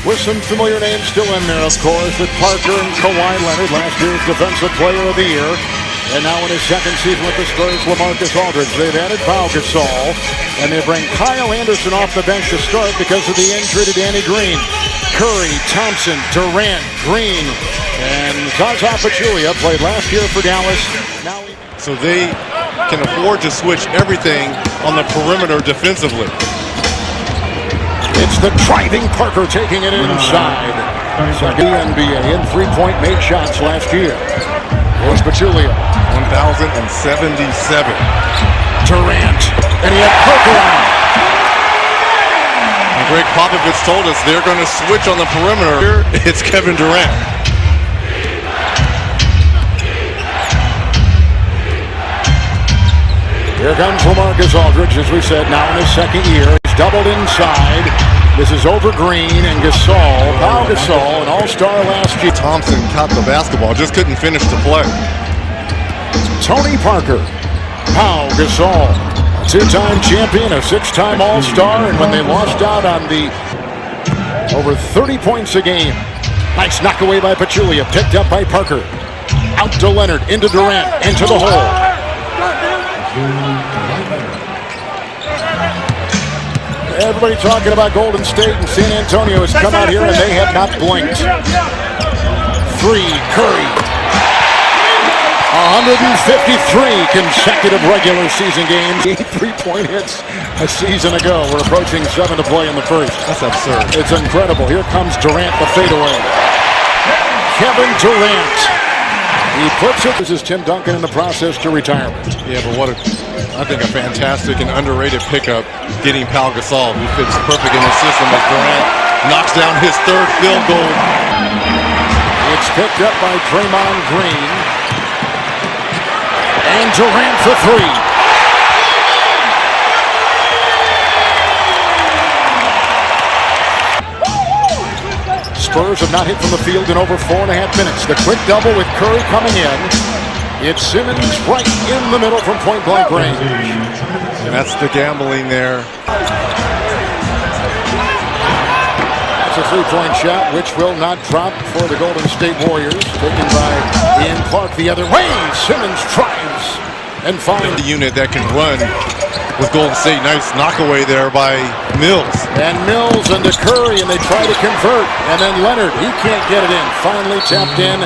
with some familiar names still in there, of course, with Parker and Kawhi Leonard, last year's Defensive Player of the Year. And now in his second season with the Spurs, LaMarcus Aldridge. They've added Pau Gasol, and they bring Kyle Anderson off the bench to start because of the injury to Danny Green. Curry, Thompson, Durant, Green, and Zaza Pachulia played last year for Dallas. So they can afford to switch everything on the perimeter defensively. It's the driving Parker taking it inside. Second NBA in three-point made shots last year. Here's Pachulia. 1,077. Durant. And he had Parker on. And Greg Popovich told us they're going to switch on the perimeter. Here, it's Kevin Durant. Here comes LaMarcus Aldridge, as we said, now in his second year. He's doubled inside. This is over Green and Gasol. Pau Gasol, an all-star last year. Thompson caught the basketball, just couldn't finish the play. Tony Parker. Pau Gasol, a two-time champion, a six-time all-star, and when they lost out on the over 30 points a game. Nice knock away by Pachulia, picked up by Parker. Out to Leonard, into Durant, into the hole. Everybody talking about Golden State and San Antonio has come out here and they have not blinked. Three, Curry. 153 consecutive regular season games. 8 3-point hits a season ago. We're approaching 7 to play in the first. That's absurd. It's incredible. Here comes Durant, the fadeaway. Kevin Durant. He puts it. This is Tim Duncan in the process to retirement. Yeah, but I think a fantastic and underrated pickup getting Pau Gasol, who fits perfect in the system as Durant knocks down his third field goal. It's picked up by Draymond Green. And Durant for three. Spurs have not hit from the field in over 4.5 minutes. The quick double with Curry coming in. It's Simmons right in the middle from point-blank range. And that's the gambling there. It's a three-point shot, which will not drop for the Golden State Warriors. Taken by Ian Clark the other way. Simmons tries and finds the unit that can run with Golden State. Nice knockaway there by Mills. And Mills into Curry, and they try to convert. And then Leonard, he can't get it in. Finally tapped in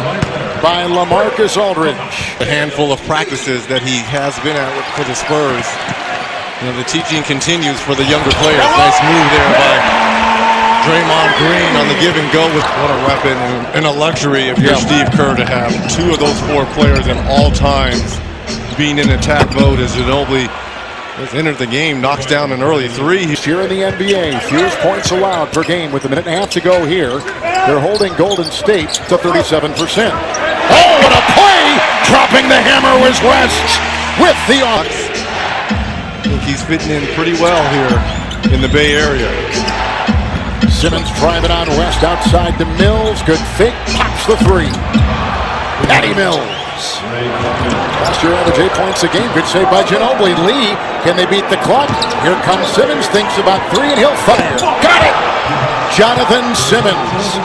by LaMarcus Aldridge. A handful of practices that he has been at for the Spurs. You know, the teaching continues for the younger players. Nice move there by Draymond Green on the give and go. With what a weapon and a luxury if you're Steve Kerr to have 2 of those 4 players at all times being in attack mode as Ginobili has entered the game, knocks down an early 3. Here in the NBA, fewest points allowed per game with a minute and a half to go here. They're holding Golden State to 37%. Oh, what a play! Dropping the hammer was West with the Ox. I think he's fitting in pretty well here in the Bay Area. Simmons driving on West outside the Mills. Good fake, pops the 3. Patty Mills. Last year average 8 points a game. Good save by Ginobili. Lee, can they beat the clock? Here comes Simmons, thinks about 3 and he'll fire. Got it! Jonathan Simmons.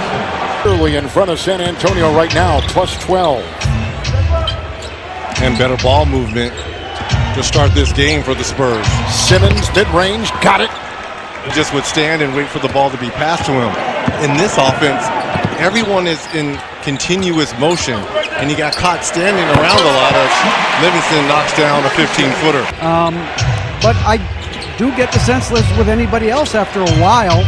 Early in front of San Antonio right now, plus 12. And better ball movement to start this game for the Spurs. Simmons, mid-range, got it. He just would stand and wait for the ball to be passed to him. In this offense, everyone is in continuous motion, and he got caught standing around a lot as Livingston knocks down a 15-footer. But I do get the sense that with anybody else after a while,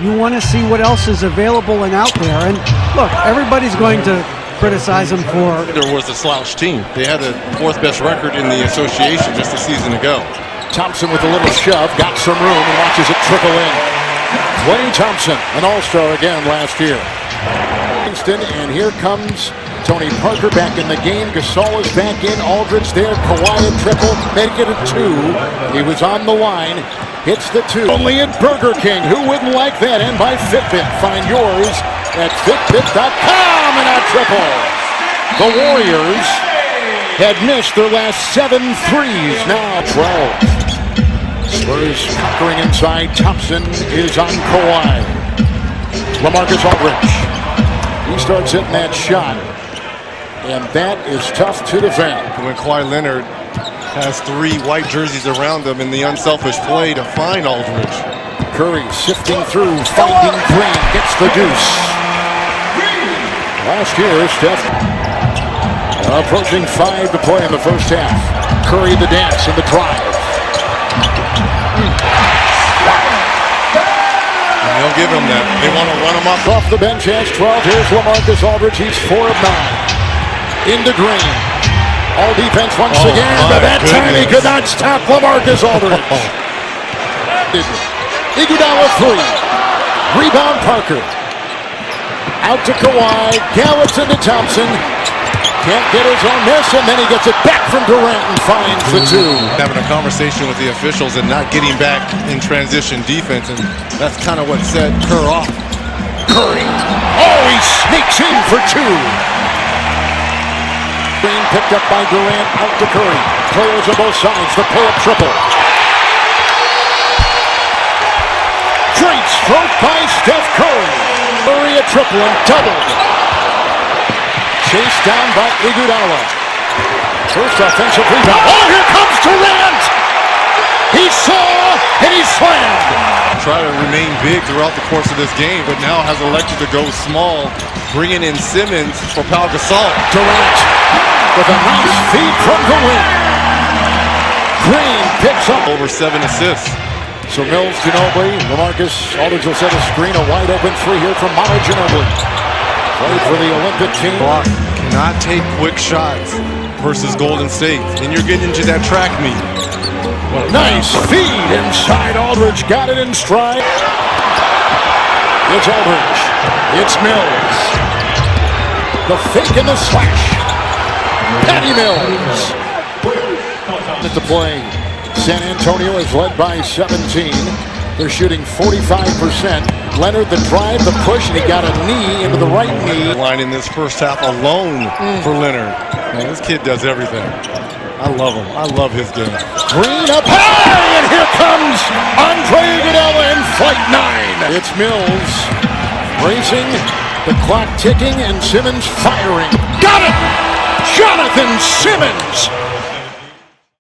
you want to see what else is available and out there. And look, everybody's going to criticize him for... There was a slouch team. They had the 4th best record in the association just a season ago. Thompson with a little shove, got some room and watches it trickle in. Klay Thompson, an all-star again last year. And here comes Tony Parker back in the game. Gasol is back in. Aldridge there. Kawhi at triple. Make it a 2. He was on the line. Hits the 2. Only at Burger King. Who wouldn't like that? And by Fitbit. Find yours at Fitbit.com and a triple. The Warriors had missed their last 7 threes. Now 12. Spurs conquering inside. Thompson is on Kawhi. LaMarcus Aldridge. He starts hitting that shot, and that is tough to defend. When Kawhi Leonard has 3 white jerseys around him in the unselfish play to find Aldridge. Curry sifting through, finding Green, gets the deuce. Last year, Steph approaching 5 to play in the first half. Curry the dance and the drive. And they'll give him that. They want to run him up. Off the bench has 12. Here's LaMarcus Aldridge. He's 4 of 9. Into Green. All defense once again, but that time he could not stop LaMarcus Aldridge. Iguodala 3. Rebound Parker. Out to Kawhi. Gallops into Thompson. Can't get his own miss, and then he gets it back from Durant and finds the 2. Having a conversation with the officials and not getting back in transition defense, and that's kind of what set Kerr off. Curry. Oh, he sneaks in for 2. Green picked up by Durant, out to Curry. Players on both sides, the pull-up triple. Great stroke by Steph Curry. Curry a triple and doubled. Chased down by Iguodala. First offensive rebound. Oh, here comes Durant! He saw and he slammed. Try to remain big throughout the course of this game, but now has elected to go small, bringing in Simmons for Pau Gasol. Durant with a nice feed from the wing. Green picks up. Over 7 assists. So Mills, Ginobili, LaMarcus Aldridge will set a screen. A wide open 3 here from Manu Ginobili. Played for the Olympic team. Block cannot take quick shots versus Golden State. And you're getting into that track meet. Nice feed inside. Aldridge got it in stride. It's Aldridge. It's Mills. The fake and the slash. Patty Mills. At the play, San Antonio is led by 17. They're shooting 45%. Leonard the drive, the push, and he got a knee into the right knee. Line in this first half alone for Leonard. Man, this kid does everything. I love him. I love his game. Green up high, and here comes Andre Iguodala in flight 9. It's Mills racing, the clock ticking, and Simmons firing. Got it! Jonathan Simmons